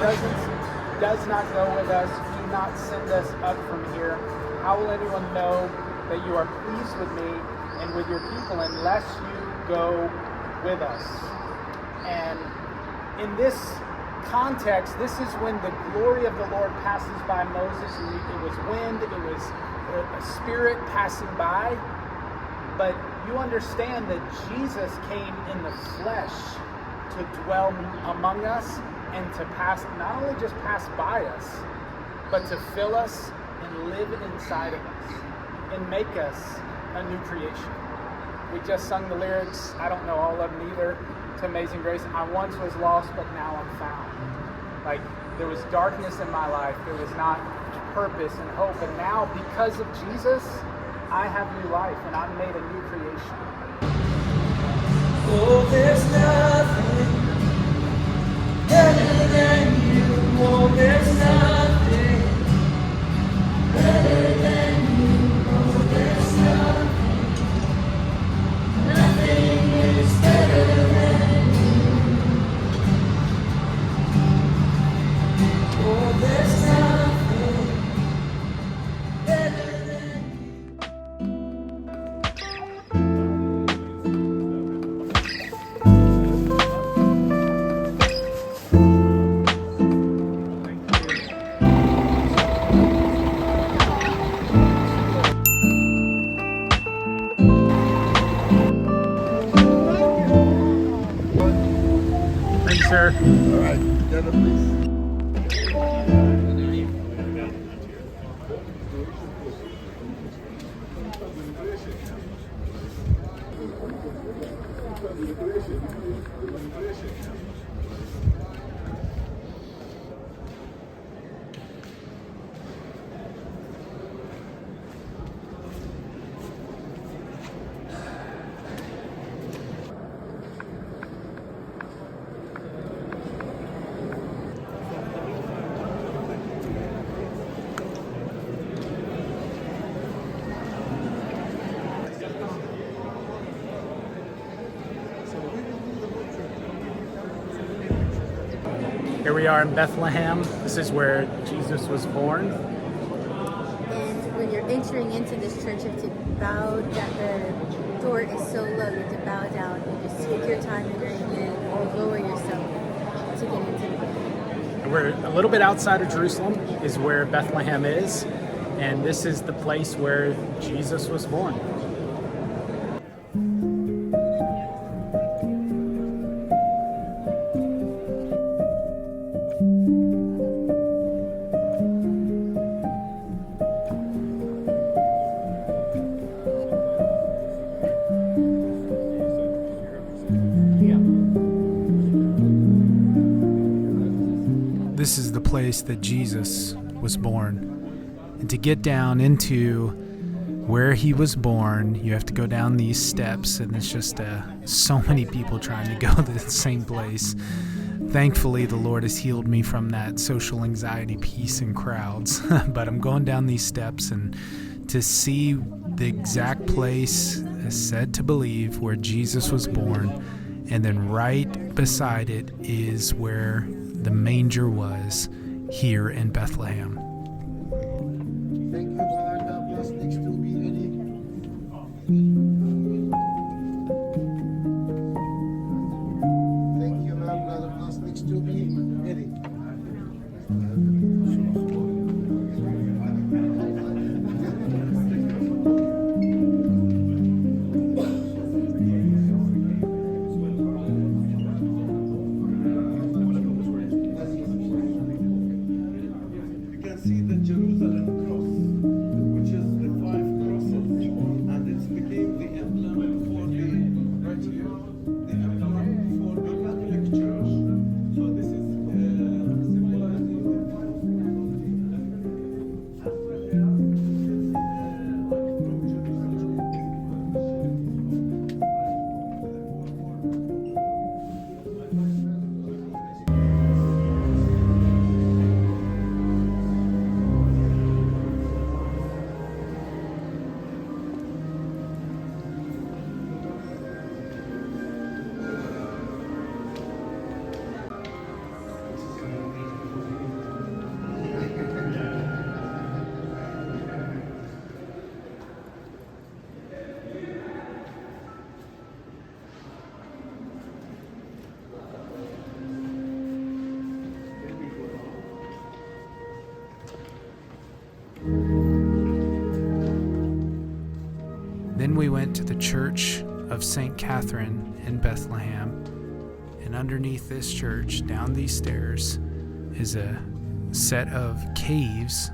presence does not go with us, do not send us up from here. How will anyone know that you are pleased with me and with your people unless you go with us? And in this context, this is when the glory of the Lord passes by Moses. It was wind, it was a spirit passing by. But you understand that Jesus came in the flesh to dwell among us and to pass, not only just pass by us, but to fill us and live inside of us and make us a new creation. We just sung the lyrics, I don't know all of them either, to Amazing Grace. I once was lost, but now I'm found. Like, there was darkness in my life, there was not purpose and hope, and now because of Jesus, I have new life and I'm made a new creation. Oh, there's nothing better than you. Oh, there's nothing better than you. Oh, there's nothing. Nothing is better than you. Oh, there's nothing better than you. Thank you, sir. All right, together, please. Here we are in Bethlehem. This is where Jesus was born. And when you're entering into this church, you have to bow down. The door is so low, you have to bow down. You just take your time and you lower yourself to get into the building. We're a little bit outside of Jerusalem is where Bethlehem is. And this is the place where Jesus was born. This is the place that Jesus was born. And to get down into where he was born, you have to go down these steps, and it's just so many people trying to go to the same place. Thankfully, the Lord has healed me from that social anxiety piece in crowds. But I'm going down these steps, and to see the exact place said to believe where Jesus was born, and then right beside it is where the manger was here in Bethlehem. Thank you, Lord. God bless. Next to be ready. Thank you, Lord. Brother, bless. Next to be ready. You can see the Jerusalem cross, which is the 5 crosses, and it's became the emblem for the right here, the emblem for the Catholic Church. So this is we went to the Church of St. Catherine in Bethlehem. And underneath this church, down these stairs, is a set of caves,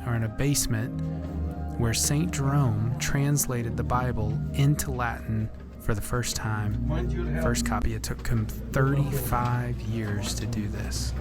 or in a basement, where St. Jerome translated the Bible into Latin for the first time. First copy. It took him 35 years to do this.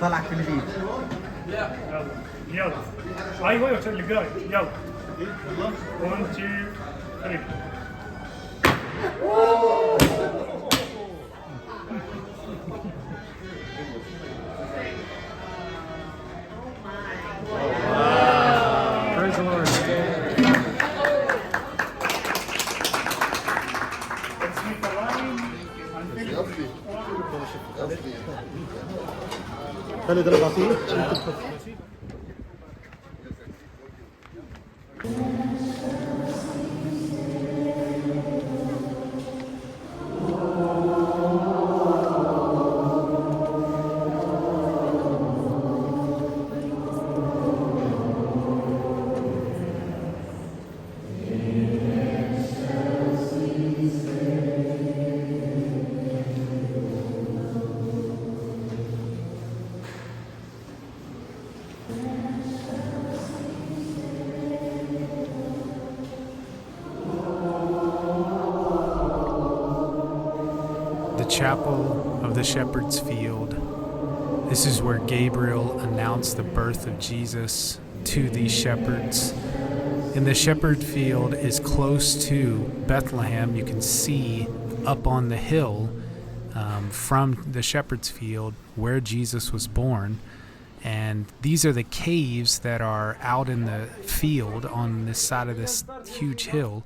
طلع كل جديد. يلا ايوه وصل اللي جاي يلا 1 2 3 Praise the Lord. خلي ده الغسيل. The chapel of the Shepherd's Field. This is where Gabriel announced the birth of Jesus to these shepherds. And the shepherd field is close to Bethlehem. You can see up on the hill from the shepherd's field where Jesus was born. And these are the caves that are out in the field on this side of this huge hill.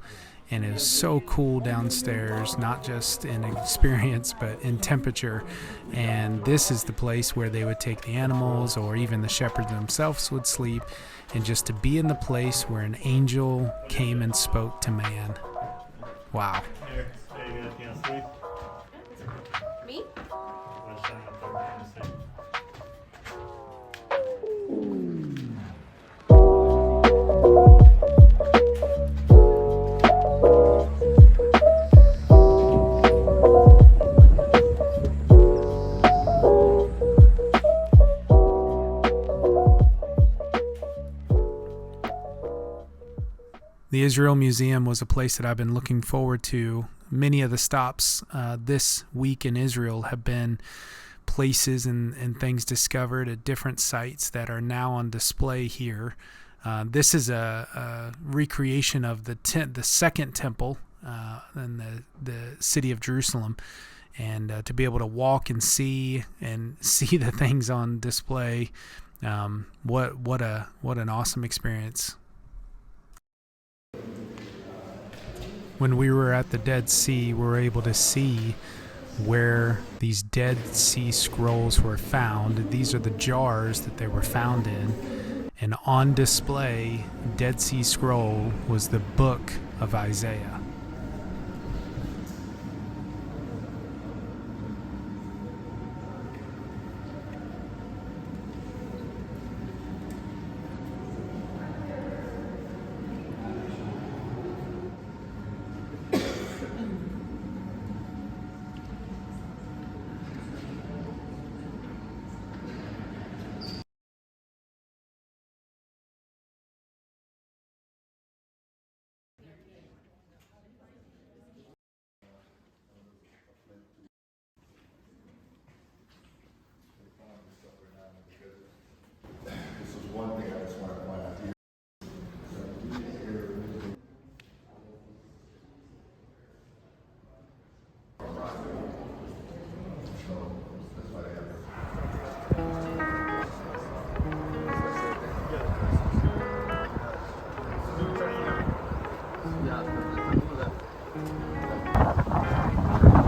And it was so cool downstairs, not just in experience, but in temperature. And this is the place where they would take the animals, or even the shepherds themselves would sleep. And just to be in the place where an angel came and spoke to man. Wow. Me? The Israel Museum was a place that I've been looking forward to. Many of the stops this week in Israel have been places and things discovered at different sites that are now on display here. This is a recreation of the second temple in the city of Jerusalem. And to be able to walk and see the things on display, what an awesome experience. When we were at the Dead Sea, we were able to see where these Dead Sea Scrolls were found. These are the jars that they were found in. And on display, Dead Sea Scroll was the book of Isaiah.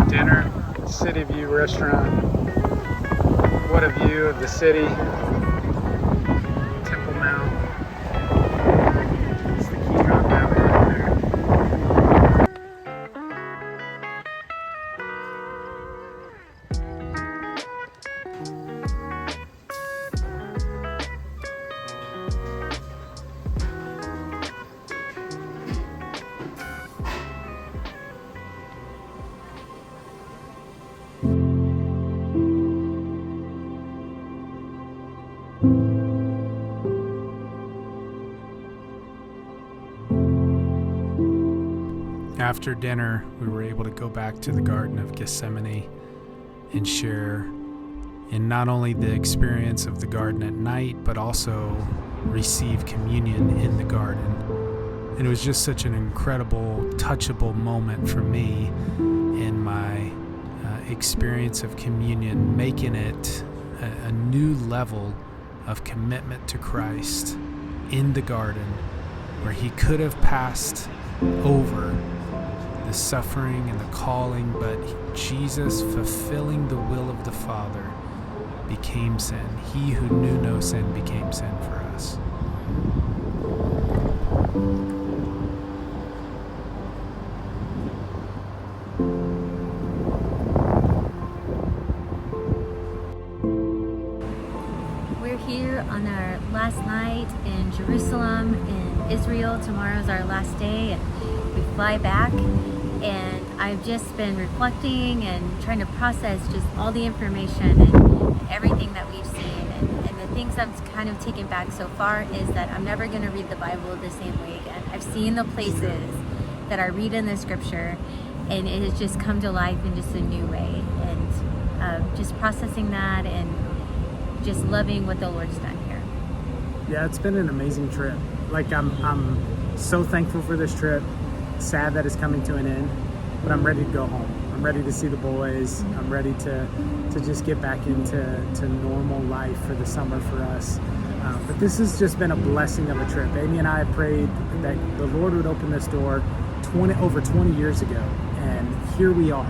Dinner, City View Restaurant. What a view of the city. Temple Mount. It's the Key Drop Valley right there. After dinner, we were able to go back to the Garden of Gethsemane and share in not only the experience of the garden at night, but also receive communion in the garden. And it was just such an incredible, touchable moment for me in my experience of communion, making it a new level of commitment to Christ in the garden, where he could have passed over the suffering and the calling, but Jesus, fulfilling the will of the Father, became sin. He who knew no sin became sin for us. We're here on our last night in Jerusalem, in Israel. Tomorrow's our last day, and we fly back. And I've just been reflecting and trying to process just all the information and everything that we've seen. And the things I'm kind of taken back so far is that I'm never going to read the Bible the same way again. I've seen the places that I read in the scripture, and it has just come to life in just a new way. And just processing that and just loving what the Lord's done here. Yeah, it's been an amazing trip. Like I'm so thankful for this trip. Sad that it's coming to an end, but I'm ready to go home. I'm ready to see the boys. I'm ready to just get back into normal life for the summer for us. But this has just been a blessing of a trip. Amy and I prayed that the Lord would open this door over 20 years ago, and here we are.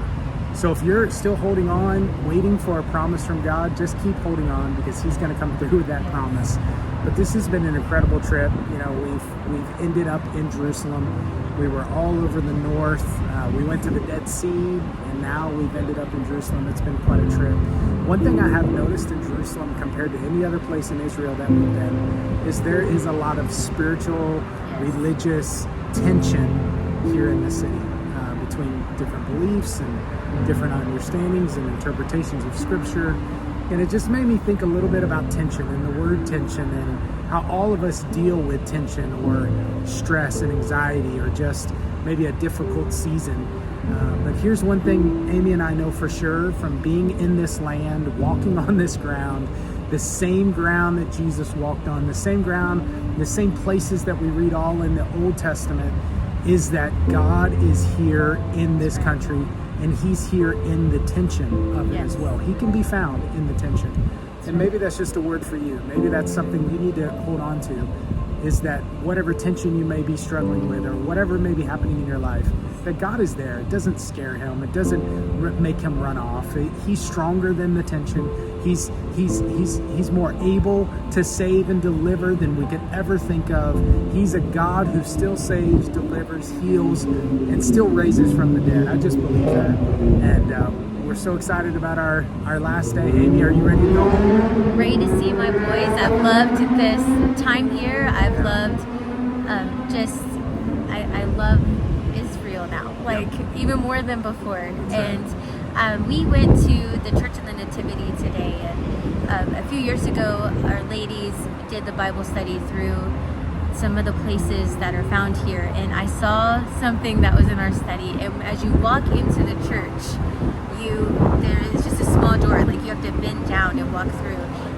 So if you're still holding on, waiting for a promise from God, just keep holding on, because he's going to come through with that promise. But this has been an incredible trip. You know, we've ended up in Jerusalem. We were all over the north. We went to the Dead Sea, and now we've ended up in Jerusalem. It's been quite a trip. One thing I have noticed in Jerusalem compared to any other place in Israel that we've been is there is a lot of spiritual, religious tension here in the city between different beliefs and different understandings and interpretations of Scripture. And it just made me think a little bit about tension and the word tension, and how all of us deal with tension or stress and anxiety or just maybe a difficult season. But here's one thing Amy and I know for sure from being in this land, walking on this ground, the same ground that Jesus walked on, the same ground, the same places that we read all in the Old Testament, is that God is here in this country, and he's here in the tension of it as well. He can be found in the tension. And maybe that's just a word for you. Maybe that's something you need to hold on to, is that whatever tension you may be struggling with, or whatever may be happening in your life, that God is there. It doesn't scare him. It doesn't make him run off. He's stronger than the tension. He's more able to save and deliver than we could ever think of. He's a God who still saves, delivers, heals, and still raises from the dead. I just believe that. And we're so excited about our last day. Amy, are you ready to go home? Ready to see my boys. I've loved this time here. I've loved I love Israel now, like even more than before. And we went to the Church of the Nativity today, and a few years ago our ladies did the Bible study through some of the places that are found here, and I saw something that was in our study. And as you walk into the church, there is just a small door, like you have to bend down and walk through.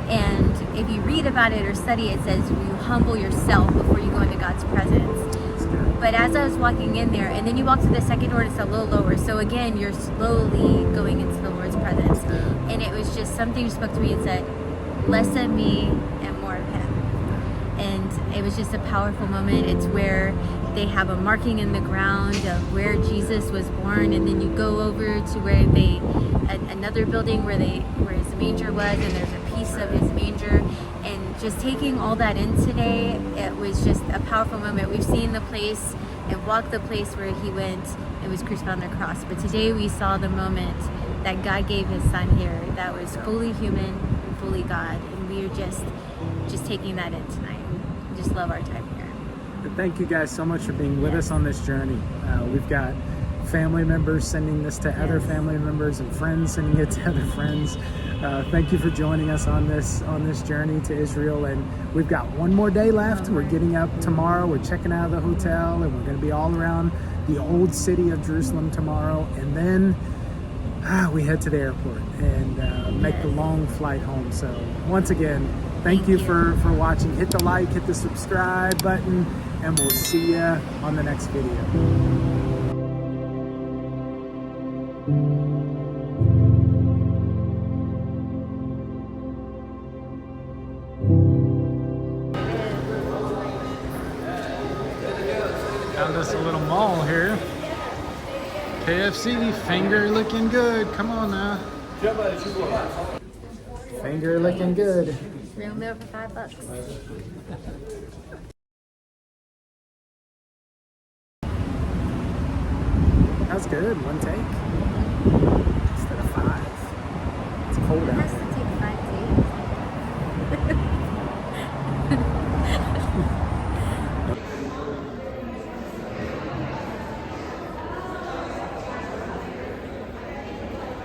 And if you read about it or study, it says you humble yourself before you go into God's presence. But as I was walking in there, and then you walk to the second door, it's a little lower. So again, you're slowly going into the Lord's presence. And it was just something that spoke to me. It said, less of me and more of him. and it was just a powerful moment. It's where they have a marking in the ground of where Jesus was born, and then you go over to where another building where his manger was, and there's a piece of his manger. And just taking all that in today, it was just a powerful moment. We've seen the place and walked the place where he went and was crucified on the cross, but today we saw the moment that God gave his son here that was fully human and fully God, and we are just taking that in tonight. Just love our time here. Thank you guys so much for being with us on this journey. We've got family members sending this to other family members, and friends sending it to other friends. Thank you for joining us on this journey to Israel, and we've got one more day left. We're getting up tomorrow. We're checking out of the hotel, and we're going to be all around the old city of Jerusalem tomorrow, and then we head to the airport and make the long flight home. So once again, thank you for watching. Hit the like, hit the subscribe button, and we'll see you on the next video. Found us a little mall here. KFC, finger looking good. Come on now. Finger looking good. Real meal for $5. That's good. One take. Instead of 5. It's cold It out has there. to take 5 days.